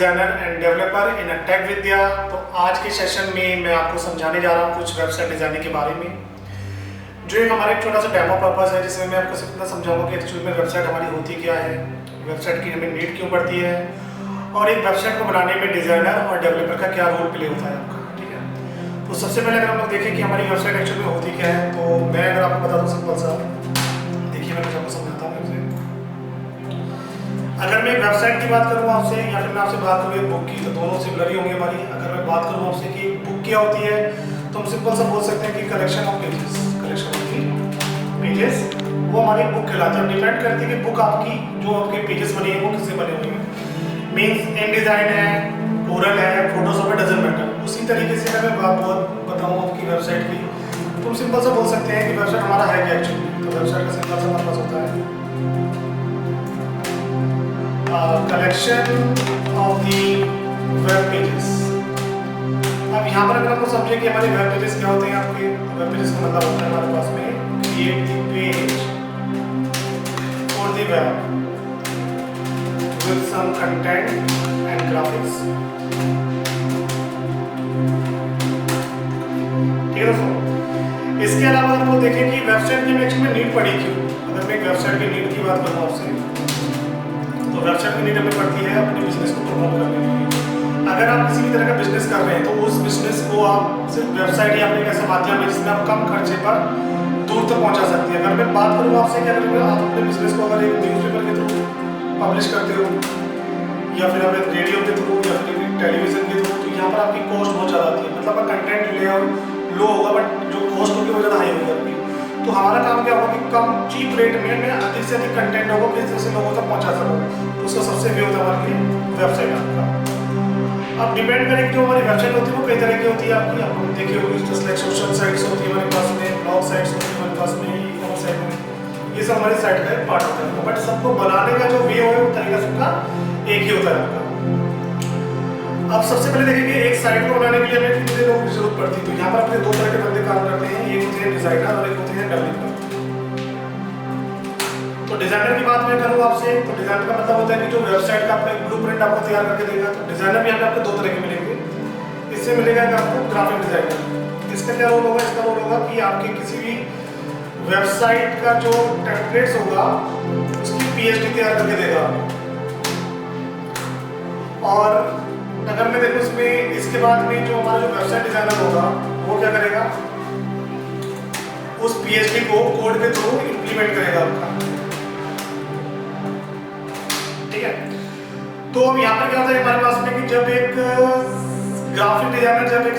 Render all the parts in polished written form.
Designer and developer in tech Vidya. तो आज के सेशन में मैं आपको समझाने जा रहा हूँ कुछ वेबसाइट डिज़ाइनिंग के बारे में, जो एक हमारा एक छोटा सा डेमो पर्पस है, जिसमें मैं आपको सिर्फ इतना समझाऊंगा कि एक्चुअली में वेबसाइट हमारी होती क्या है, वेबसाइट की हमें नीड क्यों पड़ती है, और एक वेबसाइट को बनाने में डिज़ाइनर और डेवलपर का क्या रोल प्ले होता है आपका। ठीक है, तो सबसे पहले अगर हम लोग देखें कि हमारी वेबसाइट एक्चुअली में होती क्या है, तो मैं अगर आपको बता दूँ सिंपल सा, देखिए मैं कुछ आपको समझाता हूँ। अगर मैं एक वेबसाइट की बात करूँ आपसे, या फिर मैं आपसे बात करूँ एक बुक की, तो दोनों सिमिलर ही होंगी हमारी। अगर मैं बात करूँ आपसे कि बुक क्या होती है, तो हम सिंपल सा बोल सकते हैं कि कलेक्शन ऑफ पेजेस वो हमारी बुक कहलाती है। डिपेंड करती है कि बुक आपकी जो आपके पेजेस बने हैं वो किससे बने हुए हैं। मीन्स इन डिज़ाइन है, ओरल है, फोटोशॉप है, डजंट मैटर। उसी तरीके से अगर मैं बात बताऊँ आपकी वेबसाइट की, तो हम सिंपल सा बोल सकते हैं कि वेबसाइट हमारा है क्या एक्चुअली। तो वेबसाइट का सिंपल सा पर्पस होता है collection of the web pages. अब यहाँ पर अगर आपको समझे कि हमारे वेब पेजेस क्या होते हैं, आपके वेब पेजेस का मतलब होता है हमारे पास में create the page for the web with some content and graphics. ठीक है दोस्तों, इसके अलावा अगर वो देखें कि वेबसाइट की एक्चुअली में नीड पड़ी क्यों। अगर मैं एक वेबसाइट की नीड की बात करूँ आपसे, तो वेबसाइट की नीड हमें पड़ती है अपने बिजनेस को प्रमोट करने के लिए। अगर आप किसी भी तरह का बिजनेस कर रहे हैं, तो उस बिजनेस को आप सिर्फ वेबसाइट या अपने एक ऐसा माध्यम है जिसमें आप कम खर्चे पर दूर तक पहुंचा सकते हैं। अगर मैं बात करूँ आपसे कि अगर आप अपने बिजनेस को अगर एक न्यूज़पेपर के थ्रू पब्लिश करते हो, या फिर आप एक रेडियो के थ्रू, या फिर टेलीविजन के थ्रू, तो यहाँ पर आपकी कॉस्ट बहुत ज़्यादा आती है। मतलब कंटेंट लो होगा, बट जो कॉस्ट होगी वो ज़्यादा हाई होगी आपकी। तो हमारा काम क्या होगा कि कम चीप रेट में मैं अधिक से अधिक कंटेंट होगा कि जैसे लोगों तक पहुंचा सकूँ। तो उसका सबसे भी होता है हमारे लिए वेबसाइट आपका। अब डिपेंड करें कि जो हमारी वेबसाइट होती है वो कई तरह की होती है आपकी। आप देखिए होगी जस्ट लाइक सोशल साइट्स होती है हमारे पास में, ब्लॉग साइट्स होती है हमारे पास में, ई-कॉमर्स साइट में, ये सब हमारी साइट का एक पार्ट होता है। बट सबको बनाने का जो वे है वो तरीका सबका एक ही होता है आपका। अब सबसे पहले देखेंगे एक साइट को बनाने के लिए हमें कितने लोगों की जरूरत पड़ती है। तो यहाँ पर अपने दो तरह के बंदे काम करते हैं, एक होते हैं डिजाइनर और एक होते हैं डेवलपर। तो डिजाइनर की बात मैं करूँ आपसे, तो डिजाइनर का मतलब होता है कि जो वेबसाइट का आपका ब्लूप्रिंट आपको तैयार करके देगा। तो डिजाइनर भी आपको दो तरह के मिलेंगे। इससे मिलेगा आपको ग्राफिक डिजाइनर। इसका क्या रोल होगा? इसका रोल होगा कि आपके किसी भी वेबसाइट का जो टेम्पलेट्स होगा उसकी पीएचडी तैयार करके देगा। और अगर मैं देखूँ इसमें, इसके बाद में जो हमारा जो वेबसाइट डिजाइनर होगा वो क्या करेगा, उस पीएचडी को कोड के थ्रू इंप्लीमेंट करेगा आपका। ठीक है, तो अब यहाँ पर क्या होता है हमारे पास में कि जब एक ग्राफिक डिजाइनर जब एक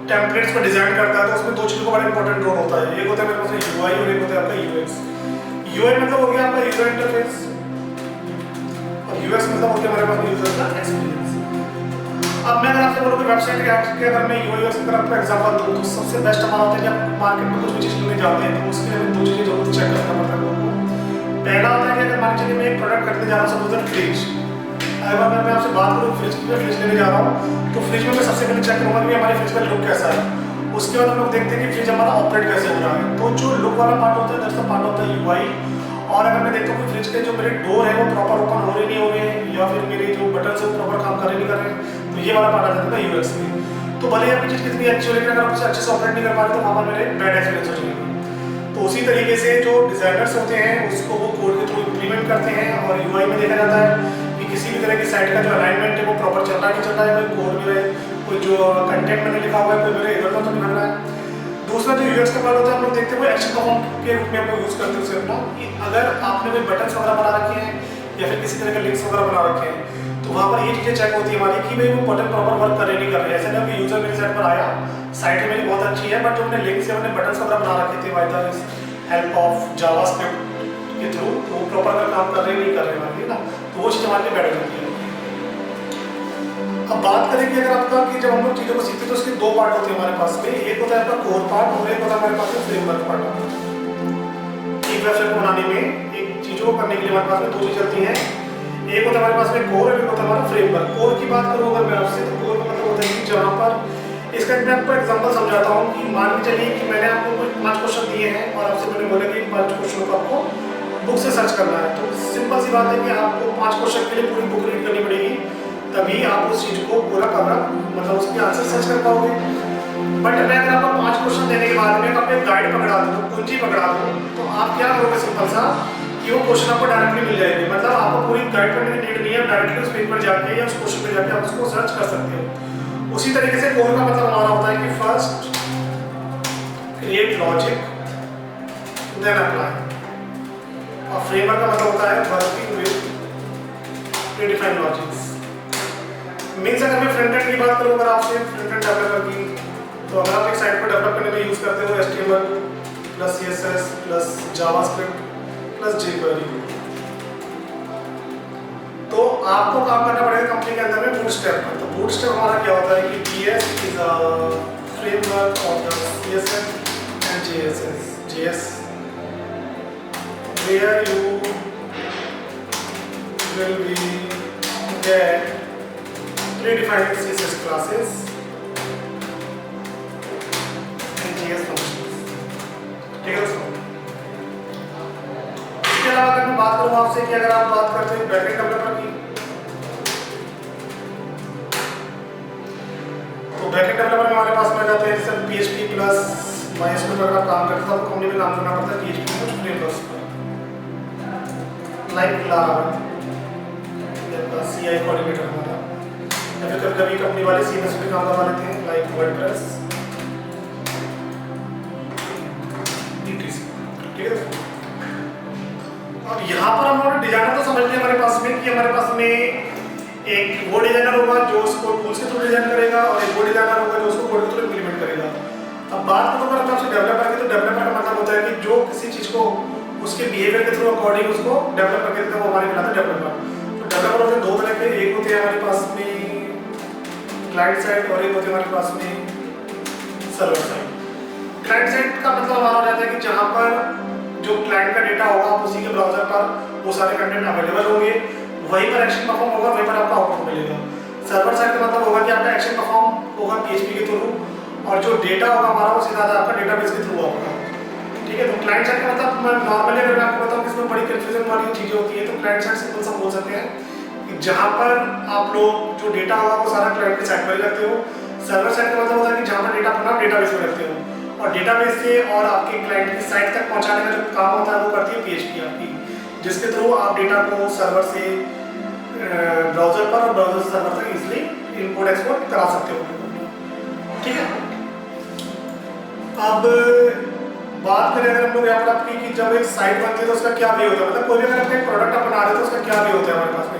टेम्पलेट्स को डिजाइन करता है, तो उसमें दो चीजों का बड़ा इंपॉर्टेंट रोल होता है। एक होता है मेरे पास यूआई और एक होता है आपका यूएक्स। यूआई मतलब हो गया आपका यूजर इंटरफेस, और यूएक्स मतलब हो गया हमारे पास यूजर का एक्सपीरियंस। अब मैं अगर आपसे बोलूँ कि वेबसाइट के अगर मैं यूआई का आपको एग्जांपल दूँ, तो सबसे बेस्ट हमारा होता है कि आप मार्केट में कुछ भी चीज़ लेने जाते हैं, तो उसके लिए हमें दो चीज़ें जरूर चेक करना पड़ता है लोगों को। पहला होता है कि अगर मान लीजिए मैं एक प्रोडक्ट खरीदने जा रहा हूँ, सपोज फ्रिज। अगर मैं आपसे बात करूँ फ्रिज की, फ्रिज लेने जा रहा हूँ, तो फ्रिज में मैं सबसे पहले चेक करूँगा कि हमारे फ्रिज का लुक कैसा है। उसके बाद हम लोग देखते हैं कि फ्रिज हमारा ऑपरेट कैसे हो रहा है। तो जो लुक वाला पार्ट होता है that's the part of the UI. और अगर मैं देखता हूँ कि फ्रिज के जो मेरे डोर है वो प्रॉपर ओपन हो रहे नहीं हो रहे हैं, या फिर मेरे जो बटन से वो प्रॉपर काम कर रहे नहीं कर रहे हैं, तो ये वाला पार्ट आ जाता है यूएक्स में। तो भले ही आपकी चीज़ कितनी अच्छी हो, लेकिन अगर आप उसे अच्छे से ऑपरेट नहीं कर पा रहे तो वहाँ पर मेरे बैड एक्सपीरियंस हो जाएगा। तो उसी तरीके से जो डिजाइनर्स होते हैं उसको वो कोड के थ्रू इंप्लीमेंट करते हैं। और यूआई में देखा जाता है कि किसी भी तरह की साइट का जो अलाइनमेंट है वो प्रॉपर चल रहा है नहीं चल रहा है, कोई कोड में कोई जो कंटेंट मैंने लिखा हुआ है कोई मेरे इधर तो नहीं बन रहा है। दूसरा जो यूएक्स का पार्ट होता है, हम लोग देखते हैं वो एक्शन परफॉर्म के रूप में हम लोग यूज़ करते हैं उसे अपना, कि अगर आपने कोई बटन्स वगैरह बना रखे हैं या फिर किसी तरह के लिंक्स वगैरह बना रखे हैं, तो वहाँ पर ये चीज़ें चेक होती है हमारी कि भाई वो बटन प्रॉपर वर्क कर रहे नहीं कर रहे। ऐसा नहीं कि यूजर मेरी साइट पर आया, साइट मेरी बहुत अच्छी है, बट जो मैंने लिंक्स या मैंने बटन्स वगैरह बना रखे थे by the help of JavaScript के थ्रू, तो वो प्रॉपर अगर काम कर रहे नहीं कर रहे हमारे ना, तो वो चीज़ हमारे लिए बेटर होती है। अब बात करें कि अगर आपका कि जब हम लोग चीज़ों को सीखते हैं तो उसके दो पार्ट होते हैं हमारे पास में। एक होता है आपका कोर पार्ट और एक होता है हमारे पास में फ्रेमवर्क पार्ट। एक वेबसाइट को बनाने में, एक चीज़ों को करने के लिए हमारे पास में दो चीज़ चलती हैं। एक होता है हमारे पास में कोर और एक होता है हमारा फ्रेमवर्क। कोर की बात करूँ अगर मैं आपसे, तो कोर का मतलब होता है कि जहाँ पर, इसका मैं आपको एग्जाम्पल समझाता हूँ कि मान के चलिए कि मैंने आपको कुछ 5 क्वेश्चन दिए हैं और आपसे मैंने बोला कि 5 क्वेश्चन को आपको बुक से सर्च करना है। तो सिंपल सी बात है कि आपको 5 क्वेश्चन के लिए पूरी बुक रीड करनी पड़ेगी। तभी आप उस चीज़ को पूरा कवर मतलब उसके आंसर सर्च कर पाओगे। बट मैं अगर आपको 5 क्वेश्चन देने के बाद में आपको गाइड पकड़ा दूँ, कुंजी पकड़ा दूँ, तो आप क्या करोगे सिंपल सा कि वो क्वेश्चन आपको डायरेक्टली मिल जाएगी। मतलब आपको पूरी गाइड करने की नीड नहीं है, डायरेक्टली उस पेज पर जाके या उस क्वेश्चन पर जाके आप उसको सर्च कर सकते हो। उसी तरीके से कोर का मतलब हमारा होता है कि first create logic then apply, और फ्रेमवर्क का मतलब होता है working with predefined logics. Means अगर मैं फ्रंट एंड की बात करूँ, अगर आपसे फ्रंट एंड डेवलपर की, तो अगर आप एक साइट को डेवलप करने में यूज़ करते हो HTML plus CSS plus JavaScript plus jQuery, तो आपको काम करना पड़ेगा कंपनी के अंदर में बूटस्ट्रैप पर। तो बूटस्ट्रैप हमारा क्या होता है कि BS is a framework of the CSS and JS where you will be get predefined CSS classes and JS functions। ठीक है दोस्तों, इसके अलावा अगर मैं बात करूँ आपसे कि अगर आप बात करते हैं बैकएंड डेवलपर की, तो बैकएंड डेवलपर में हमारे पास में जाते हैं जैसे PHP प्लस MySQL पर अगर आप काम करते हो तो कंपनी में काम करना पड़ता है PHP कुछ फ्रेमवर्क्स पर, लाइक Laravel या CI कोऑर्डिनेटर हमारा, या फिर कभी कंपनी वाले CMS पे काम करवा लेते हैं लाइक वर्डप्रेस etc। ठीक है, अब यहाँ पर हम लोग डिजाइनर तो समझ लिया हमारे पास में कि हमारे पास में एक वो डिजाइनर होगा जो उसको टूल्स के थ्रू डिजाइन करेगा, और एक वो डिजाइनर होगा जो उसको कोड के थ्रू इम्प्लीमेंट करेगा। अब बात करूँ अगर आपसे डेवलपर की, तो डेवलपर का मतलब होता है कि जो किसी चीज़ को उसके बिहेवियर के थ्रू अकॉर्डिंग उसको डेवलप करके देता है, वो हमारे कहलाता है डेवलपर। तो डेवलपर होते हैं दो तरह के, एक होते हैं हमारे पास में क्लाइंट साइड और एक होते हैं हमारे पास में सर्वर साइड। क्लाइंट साइड का मतलब हमारा हो जाता है कि जहाँ पर जो क्लाइंट का डेटा होगा आप उसी के ब्राउजर पर वो सारे कंटेंट अवेलेबल होंगे, वहीं पर एक्शन परफॉर्म होगा, वहीं पर आपका आउटपुट मिलेगा। सर्वर साइड का मतलब होगा कि आपका एक्शन परफॉर्म होगा PHP के थ्रू, और जो डेटा होगा हमारा वो सीधा आपका डेटाबेस के थ्रू होगा। ठीक है, तो क्लाइंट साइड का मतलब मैं नॉर्मली अगर मैं आपको बताऊं कि इसमें बड़ी कंफ्यूजन वाली चीज़ें होती है, तो क्लाइंट साइड सिंपल सा बोल सकते हैं कि जहाँ पर आप लोग जो डेटा होगा वो सारा क्लाइंट के साइड पर ही रखते हो। सर्वर साइड का मतलब होता है कि जहाँ पर डेटा अपना डेटाबेस में रखते हो, और डेटाबेस से और आपके क्लाइंट की साइट तक पहुँचाने का जो काम होता है वो करती है PHP आपकी, जिसके थ्रू आप डेटा को सर्वर से ब्राउजर पर और ब्राउजर से सर्वर तक इजिली इम्पोर्ट एक्सपोर्ट करा सकते हो। ठीक है, अब बात करें अगर हम लोग यहाँ पर आपकी कि जब एक साइट बनती है तो उसका क्या वे होता है, मतलब कोई भी अगर अपने एक प्रोडक्ट आप बना रहे हो तो उसका क्या वे होता है हमारे पास में।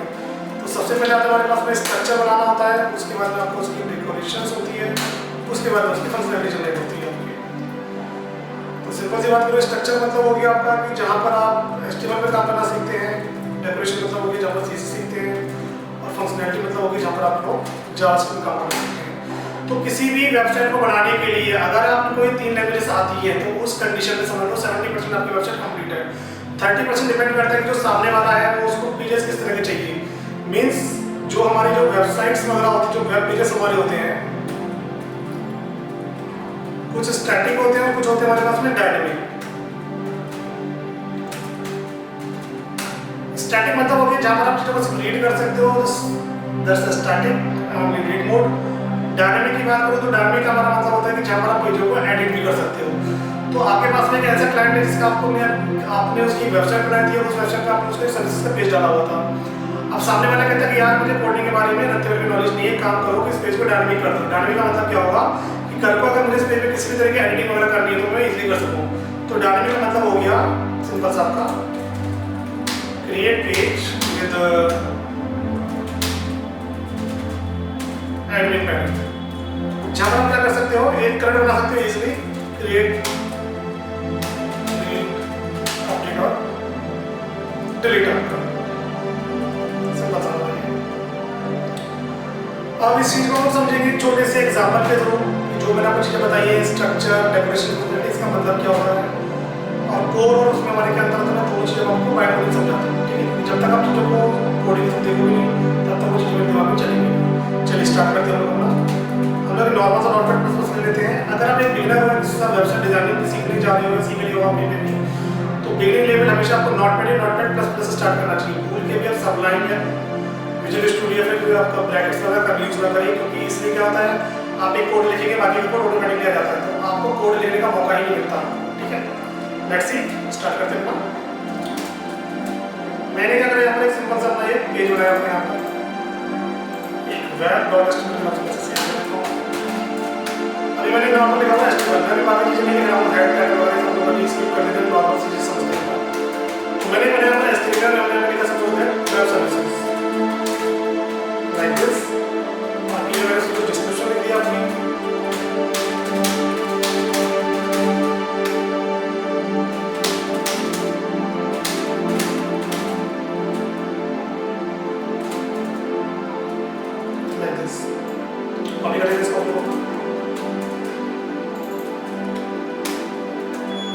तो सबसे पहले आता है हमारे पास में स्ट्रक्चर बनाना होता है, उसके बाद में आपको उसकी डेकोरेशंस होती है, उसके बाद उसकी फंक्शनैलिटी जनरेट होती है आपकी। तो सिंपल सी बात करो, स्ट्रक्चर मतलब हो गया आपका कि जहाँ पर आप HTML पे काम करना सीखते हैं, डेकोरेशन मतलब होगी जहाँ पर CSS सीखते हैं, और फंक्शनैलिटी मतलब होगी जहाँ पर आप लोग जावास्क्रिप्ट काम करना सीखते हैं। तो किसी भी वेबसाइट को बनाने के लिए अगर आपको कोई 3 लैंग्वेजेस आती है तो उस कंडीशन में समझ लो 70% आपकी वेबसाइट कंप्लीट है। 30% डिपेंड करता है कि जो सामने वाला है वो उसको पेजेस किस तरह के चाहिए। मीन्स जो हमारी जो वेबसाइट्स वगैरह होती है, जो वेब पेजेस हमारे होते हैं, कुछ स्टैटिक होते हैं और कुछ होते हैं हमारे पास में डायनेमिक। स्टैटिक मतलब हो गया जहाँ पर आप चीज़ों को रीड कर सकते हो, that's the static read mode. Dynamic की बात करो तो डायनेमिक का हमारा मतलब होता है कि जहाँ पर आप पेजों को एडिट भी कर सकते हो। तो आपके पास में एक ऐसा क्लाइंट है जिसका आपने उसकी वेबसाइट बनाई थी और उस वेबसाइट पर आपने उसके सर्विसेज का पेज डाला हुआ था। अब सामने वाला कहता है कि यार मुझे कोडिंग के बारे में रत्ते की नॉलेज नहीं है, काम करो कि इस पेज को डायनेमिक कर दो। डायनेमिक का मतलब क्या होगा कि कल को अगर मुझे इस पेज पे किसी भी तरह की एडिटिंग वगैरह करनी है तो मैं इजीली कर सकूँ। तो डायनेमिक का मतलब हो गया सिंपल सा आपका create page with admin panel, जहाँ आप क्या कर सकते हो, एक करंट बना सकते हो इजीली, क्रिएट अपडेट और डिलीट आपका सिंपल सा। अब इस चीज को हम समझेंगे छोटे से एग्जांपल के थ्रू, जो मैंने आपको चीजें बताई है, स्ट्रक्चर, डेकोरेशन, इसका मतलब क्या होता है, और कोर और उसमें हमारे क्या अंतर होता है, दोनों चीजें आपको बाय कोडिंग समझाता हूं। ठीक है, जब तक आप चीजों को कोडिंग से देखोगे नहीं तब तक वो चीजें दिमाग में चलेंगी। चलिए स्टार्ट करते हैं हम लोग नॉर्मल सा नॉटपैड प्लस प्लस ले लेते हैं। अगर आप एक बिगिनर हो, जिसका वेबसाइट डिजाइनिंग सीखने जा रहे हो, सीख लिए हो आप नहीं, तो बिगिनिंग लेवल हमेशा आपको नॉटपैड प्लस प्लस स्टार्ट करना चाहिए। भूल के भी आप सबलाइन या विजुअल स्टूडियो पे कोई आपका ब्रैकेट्स वगैरह का यूज़ ना करिए, क्योंकि इसलिए क्या होता है आप एक कोड लिखेंगे बाकी का कोड ऑटोमेटिकली आ जाता है, तो आपको कोड लिखने का मौका ही नहीं मिलता। ठीक है, लेट्स सी, स्टार्ट करते हैं अपना। मैंने क्या करा यहाँ पर एक सिंपल सा अपना एक पेज बनाया अपने यहाँ पर एक web.html नाम से सेव करता हूँ। अभी मैंने नॉर्मल लिखा हुआ HTML, मैंने बाकी चीज़ें नहीं लिखा हूँ, हेड टैग वगैरह सब लोग स्किप कर देते हैं, नॉर्मल चीज़ें समझते हैं। तो मैंने बनाया अपना HTML, मैंने लिखा suppose that web services like this, बाकी मैंने उसको डिस्क्रिप्शन लिख दिया अपनी। अभी करेंगे इसको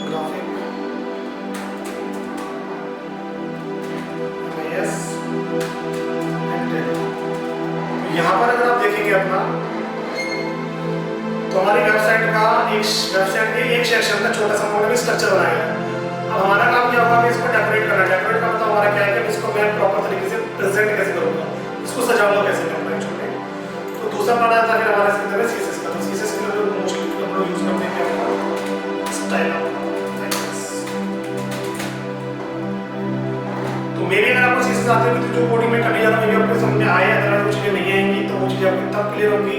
ग्राफिक यस। यहाँ पर अगर आप देखेंगे अपना तो हमारी वेबसाइट के एक सेक्शन का छोटा सा मॉडल स्ट्रक्चर बनाया है। अब हमारा काम क्या होगा कि इसको डेकोरेट करना। डेकोरेट का मतलब हमारा क्या है कि इसको मैं प्रॉपर तरीके से प्रेजेंट कैसे करूँगा, इसको सजाऊंगा कैसे करूँगा छोटे। तो दूसरा पार्ट आता है फिर हमारा इसके अंदर CSS का। तो CSS के लिए मोस्टली हम लोग यूज करते हैं क्या स्टाइल ऑफ। तो मेरे अगर आपको CSS आते हैं तो जो कोडिंग में करने जा रहा हूँ मेरे आपको समझ में आए, अगर वो चीज़ें नहीं आएंगी तो वो चीज़ें आपको तब क्लियर होगी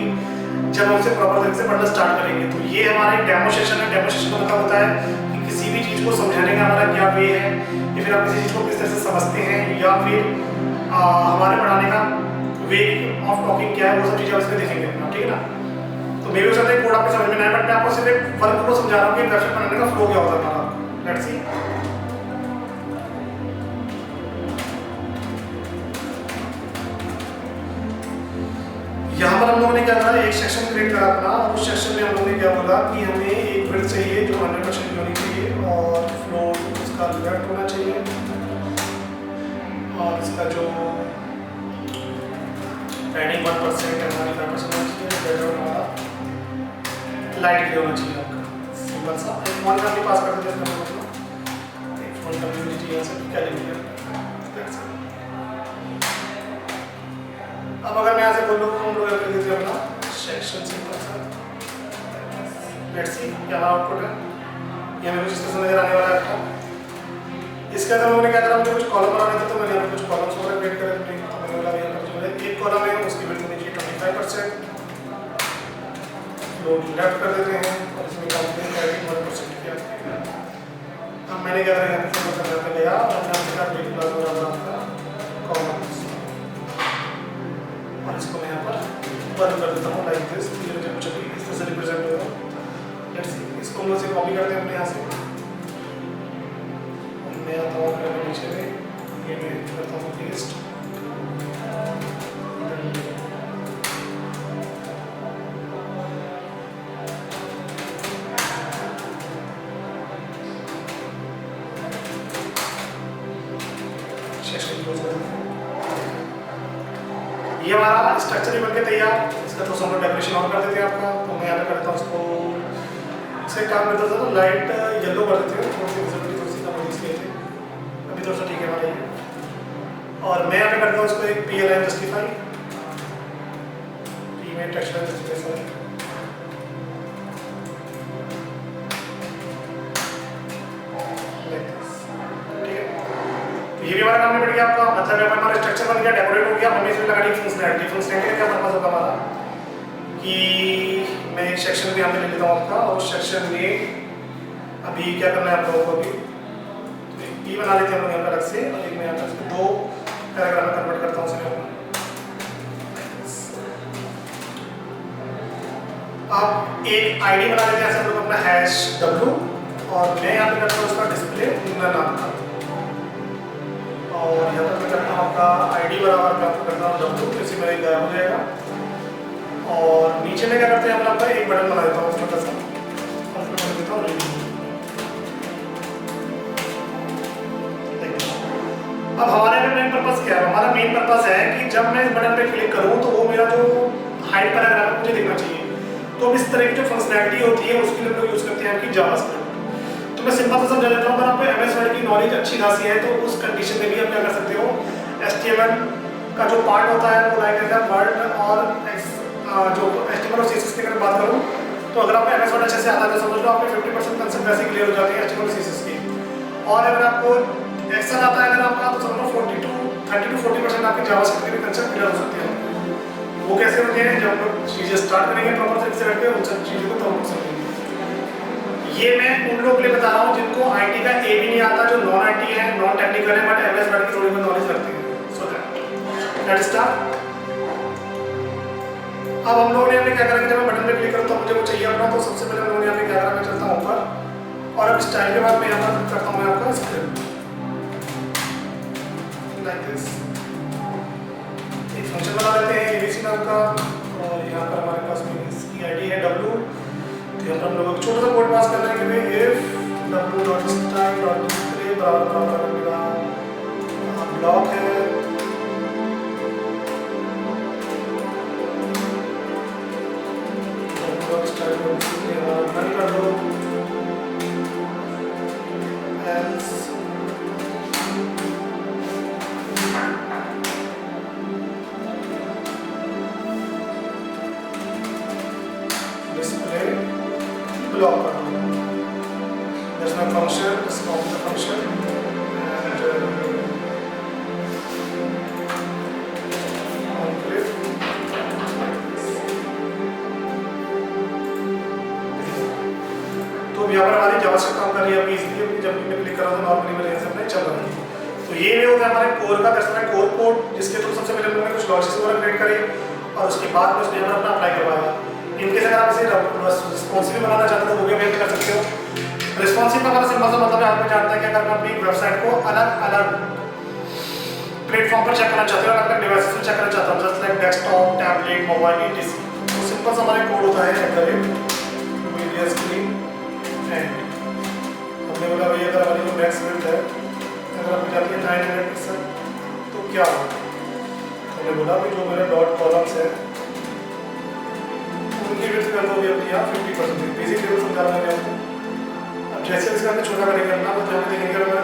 जब हम उसे प्रॉपर तरीके से पढ़ना स्टार्ट करेंगे। तो ये हमारा एक डेमो सेशन है। डेमो सेशन का मतलब होता है कि किसी भी चीज़ को समझाने का हमारा क्या वे है, या फिर आप किसी चीज़ को किस तरह से समझते हैं, या फिर हमारे पढ़ाने का वे ऑफ टॉकिंग क्या है, वो सब चीज़ें आप इसमें देखेंगे अपना। ठीक है ना। तो मेरे को कोड आपको समझ में नहीं आया, बट मैं आपको सिर्फ एक वर्क को समझा रहा हूँ कि वेबसाइट बनाने का फ्लो क्या होता है हमारा। Let's see. यहाँ पर हम लोगों ने क्या करा, एक सेक्शन क्रिएट करा अपना, और उस सेक्शन में हम लोगों ने क्या बोला कि हमें एक विड्थ चाहिए जो 100% की होनी चाहिए, और फ्लोट इसका लेफ्ट होना चाहिए, और इसका जो पैडिंग 1% है हमारी 5% होना चाहिए, बैकग्राउंड हमारा लाइट ग्रे होना चाहिए आपका। सिंपल सा एक फॉन्ट का भी पास कर देते हैं इसका, एक फॉन्ट का भी चाहिए ऐसे कैलिब्रेट। अब अगर मैं यहाँ से बोलूँ हम लोग कर देते हैं अपना सेक्शन सिंपल सा। लेट्स सी क्या आउटपुट है, ये मेरे को जिसका नजर आने वाला है आपको। इसके अंदर लोगों ने क्या करा, मुझे कुछ कॉलम बनाने थे तो मैंने यहाँ पर कुछ कॉलम्स वगैरह क्रिएट करे। तो मैंने बोला यहाँ पर जो एक कॉलम है उसकी विड्थ होनी चाहिए 25%, लोड लेफ्ट कर देते हैं, और इसमें काम करें 1% किया। अब मैंने क्या करा, यहाँ पर करने पे गया और यहाँ पे क्या ब्रेक क्लास बराबर आपका कॉलम्स, और इसको मैं यहाँ पर बंद कर देता हूँ लाइक दिस। ये मुझे कुछ भी इस तरह से रिप्रेजेंट होगा। लेट्स सी, इसको हम लोग से कॉपी करते हैं अपने यहाँ से। मैं आता हूँ अपने नीचे में, ये मैं करता हूँ पेस्ट, सेक्शन क्लोज कर देते हैं। ये हमारा स्ट्रक्चर ही बनके तैयार। इसका थोड़ा सा हम डेकोरेशन और कर देते हैं आपका। तो मैं यहाँ पे करता हूँ इसको, इससे काम करता था ना लाइट येलो कर देते हैं, थोड़ी सी विजिबिलिटी थोड़ी सी कम होगी इसलिए थे। अभी थोड़ा सा ठीक है हमारा ये। और मैं यहाँ पे करता हूँ इसको एक PLN जस्टिफाई, पी में टेक्सचर जस्टिफाई। ये भी हमारा काम नहीं बढ़ गया आपका, मतलब यहाँ पर हमारा स्ट्रक्चर बन गया, डेकोरेट हो गया। हमें इसमें लगा दी फंक्शनैलिटी। फंक्शनैलिटी का क्या पर्पस होगा हमारा कि मैं एक सेक्शन भी यहाँ पे ले लेता हूँ आपका, और सेक्शन में अभी क्या करना है आप लोगों को, अभी ई बना लेते हैं हम लोग यहाँ पर अलग से, और एक मैं यहाँ पर 2 पैराग्राफ में कन्वर्ट करता हूँ उसे। आप एक ID बना लेते हैं ऐसे हम लोग अपना #W, और मैं यहाँ पे करता हूँ उसका डिस्प्ले नाम का, और यहाँ पर मैं करता हूँ आपका ID बराबर का करता हूँ W, इसी में गायब हो जाएगा। और नीचे में क्या करते हैं हम आपका एक बटन बना देता हूँ छोटा सा, और फिर बना देता हूँ रिव्यू। अब हमारे मेन पर्पस क्या है, हमारा मेन पर्पस है कि जब मैं इस बटन पे क्लिक करूँ तो वो मेरा जो हाइड पैराग्राफ है मुझे दिखना चाहिए। तो इस तरह की जो फंक्शनैलिटी होती है उसके लिए हम लोग यूज़ करते हैं आपकी जावास्क्रिप्ट। तो मैं सिंपल सा समझा देता हूँ, अगर आपको MS वर्ड की नॉलेज अच्छी खासी है तो उस कंडीशन में भी आप क्या कर सकते हो, HTML का जो पार्ट होता है वो लाइक रहता है वर्ड और जो HTML और CSS की अगर बात करूँ तो अगर आपको MS वर्ड अच्छे से आता है तो समझ लो आपके 50% कंसेप्ट वैसे क्लियर हो जाते हैं HTML और CSS की। और अगर आपको एक्सेल आता है अगर आपका तो समझ लो 30 to 40% आपके जावास्क्रिप्ट के भी कंसेप्ट क्लियर हो सकते हैं। वो कैसे होते हैं जब हम लोग चीज़ें स्टार्ट करेंगे प्रॉपर तरीके से करके उन सब चीज़ों को तो हम समझेंगे। ये मैं उन लोगों के लिए बता रहा हूँ जिनको IT का A भी नहीं आता, जो नॉन IT है, नॉन टेक्निकल है, बट MS वर्ड की थोड़ी बहुत नॉलेज रखते हैं। So that start. अब हम लोगों ने यहाँ पे क्या करा कि जब मैं बटन पे क्लिक करूँ तो मुझे वो चाहिए अपना, तो सबसे पहले हम लोगों ने यहाँ पे क्या करा, मैं चलता हूँ ऊपर और अब स्टाइल के बाद मैं यहाँ पर करता हूँ मैं आपका स्क्रिप्ट लाइक दिस। एक फंक्शन बना लेते हैं ABC नाम का और यहाँ पर हमारे पास में इसकी ID है W। तो हम लोगों को छोटा सा कोड पास करना है कि भाई if w.style.display बराबर मेरा ब्लॉक है रन कर दो else display block कर दो। There's no function, just copy the function and enclave। तो यहाँ पर हमारी जावास्क्रिप्ट काम कर रही है अभी इसलिए जब मैं क्लिक कर रहा हूँ नॉर्मली मेरे यहाँ से अपने चल रहा है। तो ये वे होता है हमारे कोर का, दरअसल कोर कोड जिसके थ्रू सबसे पहले हमने कुछ लॉजिक्स वगैरह क्रिएट करे और उसके बाद में उसने यहाँ पर अपना अप्लाई करवाया। इनकेस अगर आप इसे रिस्पॉन्सिव बनाना चाहते हो तो वो भी आप कर सकते हो। रिस्पॉन्सिव का हमारा सिंपल सा मतलब है, आपको जानता है कि अगर मैं अपनी वेबसाइट को अलग अलग प्लेटफॉर्म पर चेक करना चाहते हो, अलग अलग डिवाइसेस पर चेक करना चाहता हूँ, just like desktop, tablet, mobile, etc। तो सिंपल सा हमारा कोड होता है मीडिया स्क्रीन एंड हमने बोला भैया अगर हमारी जो मैक्स विड्थ है अगर हमें जाती है 900 पिक्सल तो क्या होगा। हमने बोला कि जो मेरे डॉट कॉलम्स है उनकी विड्थ कर दोगे अपनी यहाँ 50%। बेसिक टेबल समझा रहा हूँ आपको। अब जैसे इसका हमने छोटा करेंगे अपना तो जब देखेंगे अगर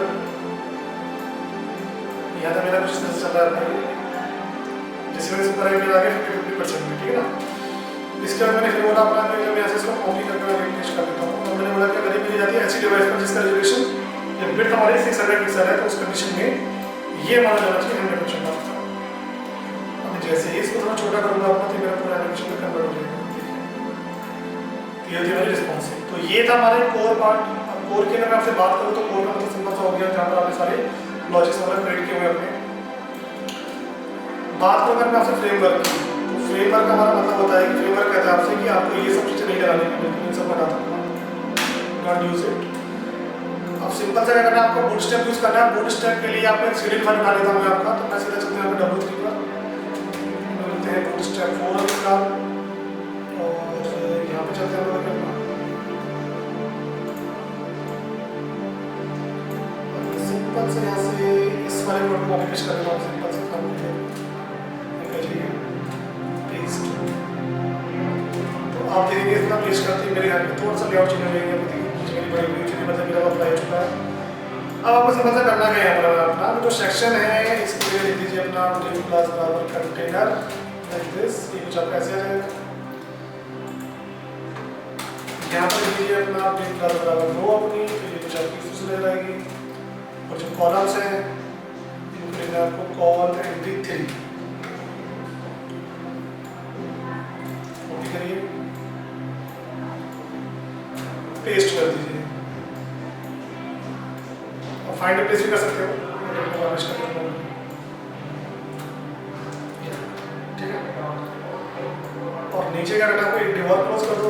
यहाँ था मेरा कुछ चल रहा है जिसमें इस पर मेरा आगे 50% में, ठीक है ना। इसके बाद मैंने फिर बोला अपना जब यहाँ से इसको कॉपी करके मैं पेस्ट कर देता हूँ तो मैंने बोला कि अगर ये मिल जाती है ऐसी डिवाइस पर जिसका रेजोल्यूशन जब विड्थ हमारी 600 पिक्सल है तो उस कंडीशन में ये हमारा जाना चाहिए 100% आपका। अब जैसे ही इसको थोड़ा छोटा करूँगा अपना तो मेरा पूरा एनिमेशन में कन्वर्ट हो जाएगा। ये होती है हमारी रिस्पॉन्सिव। तो ये था हमारे कोर पार्ट। अब कोर की अगर मैं आपसे बात करूँ तो कोर का मतलब सिंपल सा हो गया जहाँ पर आपने सारे लॉजिक्स वगैरह क्रिएट किए हुए अपने। बात करूँ अगर मैं आपसे फ्रेमवर्क की, तो फ्रेमवर्क का हमारा मतलब होता है कि फ्रेमवर्क कहता है आपसे कि आपको ये सब चीज़ें नहीं लगानी है, बिल्कुल इन सब हटा दो, नॉट यूज इट। अब सिंपल से क्या करना है, आपको बूटस्ट्रैप यूज करना है। बूटस्ट्रैप के लिए आपको एक सीडी फाइल बना लेता हूँ आपका, तो मैं सीधा चलते हैं W3 पर, बोलते हैं बूटस्ट्रैप 4 का और यहाँ पे चलते हैं सिंपल से यहाँ से इस वाले कोड को कॉपी पेस्ट कर देता हूँ। सिंपल से काम तो आप देखेंगे इतना पेस्ट करते हैं मेरे यहाँ पे थोड़ा सा लेआउट चेंज हो जाएगा, मेरी बड़ी वीडियो मतलब मेरा अप्लाई हो चुका है। अब आपको सिंपल से करना क्या है अपना जो सेक्शन है इसके लिए लिख दीजिए अपना div क्लास बराबर कंटेनर लाइक दिस। ये कुछ आपका ऐसे आ जाएगा। यहाँ पर लिख दीजिए अपना div क्लास बराबर रो अपनी, तो ये कुछ आपकी इससे ले जाएगी। और जो कॉलम्स हैं इनको लिखना है आपको कॉल md3, कॉपी करिए पेस्ट कर दीजिए और फाइंड रिप्लेस भी कर सकते हो, ठीक है। और नीचे क्या करना है, आपको एक डिवॉल्व क्लोज कर दो,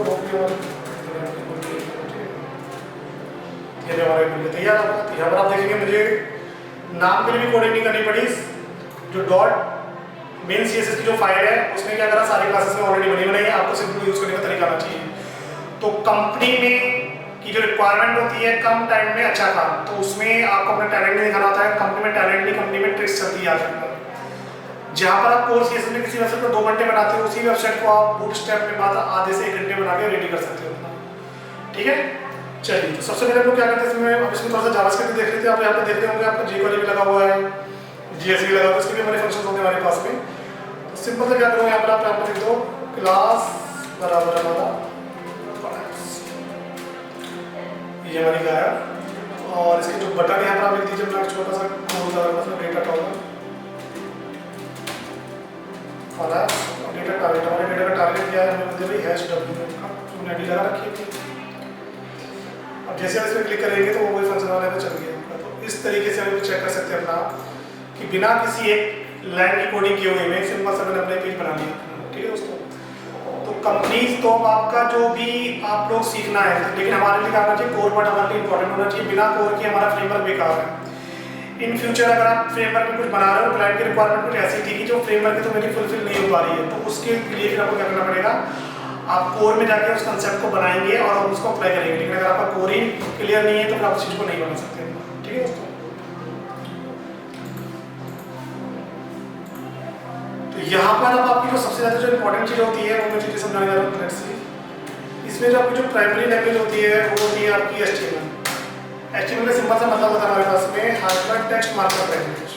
ये हमारा मिल गया तैयार आपका। तो यहाँ पर आप देखेंगे मुझे नाम के लिए भी कोडिंग नहीं करनी पड़ी। जो डॉट मेन CSS की जो फाइल है उसमें क्या करा, सारी क्लासेस में ऑलरेडी बनी बनाई है, आपको सिर्फ यूज करने का तरीका आना चाहिए। तो कंपनी में की जो रिक्वायरमेंट होती है कम टाइम में अच्छा काम, तो उसमें आपको अपना टैलेंट नहीं दिखाना होता है। कंपनी में टैलेंट नहीं, कंपनी में ट्रिक्स चलती है आजकल। जहाँ पर आप कोर्स CSS में किसी वेबसाइट को 2 घंटे बनाते हो, उसी वेबसाइट को आप बूटस्ट्रैप में मात्र आधे से 1 घंटे बना के रेडी कर सकते हो, ठीक है। चलिए, तो सबसे पहले हम लोग क्या करते हैं, इसमें अब इसमें थोड़ा सा जावास्क्रिप्ट देख लेते हैं। आप यहाँ पे देखते होंगे आपको jQuery भी लगा हुआ है। GSV लगा तो इसके भी हमारे फंक्शन होंगे हमारे पास में। तो सिंपल से क्या करूँगा, यहाँ पर आप यहाँ पर लिख दो क्लास बराबर हमारा ये हमारी गाया, और इसके जो बटन यहाँ पर आप लिख दीजिए अपना छोटा सा कोड मतलब डेटा टॉगल वाला, और डेटा टारगेट, हमारे डेटा का टारगेट क्या है, हमें बोलते हैं भाई #w का हमने आईडी लगा रखी है। अब जैसे हम इसमें क्लिक करेंगे तो वो वही फंक्शन वाले में चल गया। तो इस तरीके से हम चेक कर सकते हैं अपना कि बिना किसी एक लाइन की कोडिंग किए हुए में सिंपल सा मैंने अपने पेज बना लिया। ठीक है दोस्तों, तो कंपनीज तो आपका जो भी आप लोग सीखना है, लेकिन हमारे लिए क्या होना चाहिए, कोर पार्ट हमारे लिए इंपॉर्टेंट होना चाहिए। बिना कोर के हमारा फ्रेमवर्क बेकार है। इन फ्यूचर अगर आप फ्रेमवर्क में कुछ बना रहे हो, क्लाइंट की रिक्वायरमेंट कुछ ऐसी थी कि जो फ्रेमवर्क तो मेरी फुलफिल नहीं हो पा रही है, तो उसके लिए फिर आपको क्या करना पड़ेगा, आप कोर में जाके उस कंसेप्ट को बनाएंगे और आप उसको अप्लाई करेंगे। लेकिन अगर आपका कोर ही क्लियर नहीं है तो फिर आप उस चीज़ को नहीं बना सकते। ठीक है दोस्तों, तो यहाँ पर अब आपकी जो सबसे ज़्यादा जो इंपॉर्टेंट चीज़ होती है वो मैं चीज़ें समझाने जा रहा हूँ। लेट्स सी, इसमें जो आपकी जो प्राइमरी लैंग्वेज होती है वो होती है आपकी HTML। HTML का सिंपल सा मतलब होता है हमारे पास में hyper text markup language.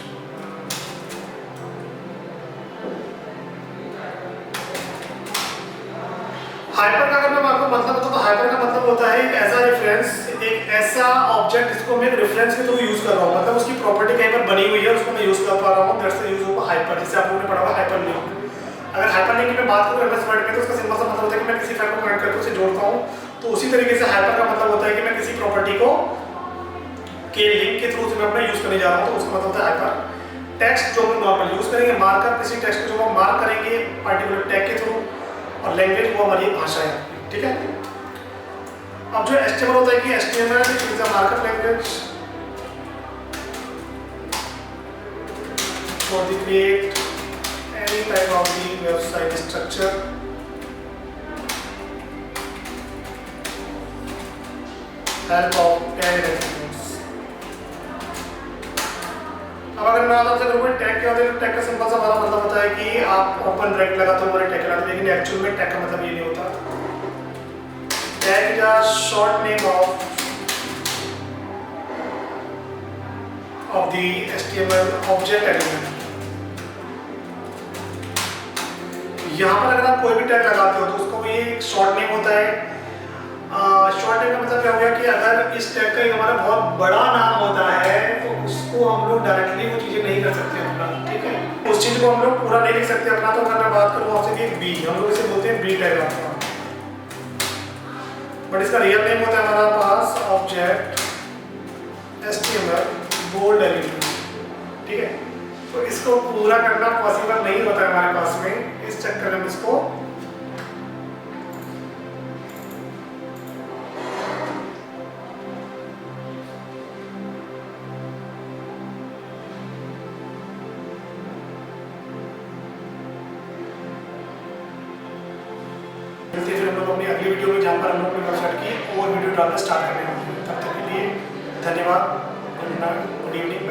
Hyper का अगर मैं आपको मतलब बताऊं तो हाइपर का मतलब होता है एक ऐसा रेफरेंस, एक ऐसा ऑब्जेक्ट जिसको मैं रेफरेंस के थ्रू यूज कर रहा हूँ, मतलब उसकी प्रॉपर्टी कहीं पर बनी हुई है उसको मैं यूज कर पा रहा हूँ। That's the use of hyper, जिसे आप लोगों ने पढ़ा होगा हाइपर लिंक। अगर हाइपर लिंक की मैं बात करूँ MS वर्ड में तो उसका सिंपल सा मतलब होता है कि मैं किसी फाइल को कनेक्ट करके उसे जोड़ता हूँ। तो उसी तरीके से हाइपर का मतलब होता है कि मैं किसी प्रॉपर्टी को के लिंक के थ्रू से मैं अपना यूज करने जा रहा हूँ, तो उसका मतलब होता है हाइपर। टेक्स्ट जो हम नॉर्मल यूज करेंगे, मार्कअप किसी टेक्स्ट को जो हम मार्क करेंगे पार्टिकुलर टैग के थ्रू, और लैंग्वेज वो हमारी भाषा है। ठीक है, अब जो HTML होता है कि HTML is a markup language for the create any type of the website structure help of tag attributes. अब अगर मैं आपसे करूँ टैग क्या होता है, टैग का सिंपल सा हमारा मतलब होता है कि आप ओपन ब्रैकेट लगाते हो हमारे टैग लगाते हैं, लेकिन एक्चुअल में टैग का मतलब ये नहीं होता। Tag is a short name of the HTML object element. यहाँ पर अगर आप कोई भी टैग लगाते हो तो उसको ये एक शॉर्ट नेम होता है। शॉर्ट नेम का मतलब क्या हो गया कि अगर इस टैग का एक हमारा बहुत बड़ा नाम होता है तो उसको हम लोग डायरेक्टली वो चीज़ें नहीं कर सकते अपना। ठीक है, उस चीज़ को हम लोग पूरा नहीं लिख सकते अपना। तो अगर मैं बात करूँ आपसे कि बी, हम लोग इसे बोलते हैं बी टैग आपका, बट इसका रियल नेम होता है हमारा पास ऑब्जेक्ट HTML बोल्ड एलिमेंट। ठीक है, तो इसको पूरा करना पॉसिबल नहीं होता है हमारे पास में, इस चक्कर में इसको फिर हम लोग अपनी अगली वीडियो में जहाँ पर हम लोग अपनी वेबसाइट की और वीडियो डालना स्टार्ट करने वाले हैं। तब तक के लिए धन्यवाद, गुड नाइट, गुड इवनिंग।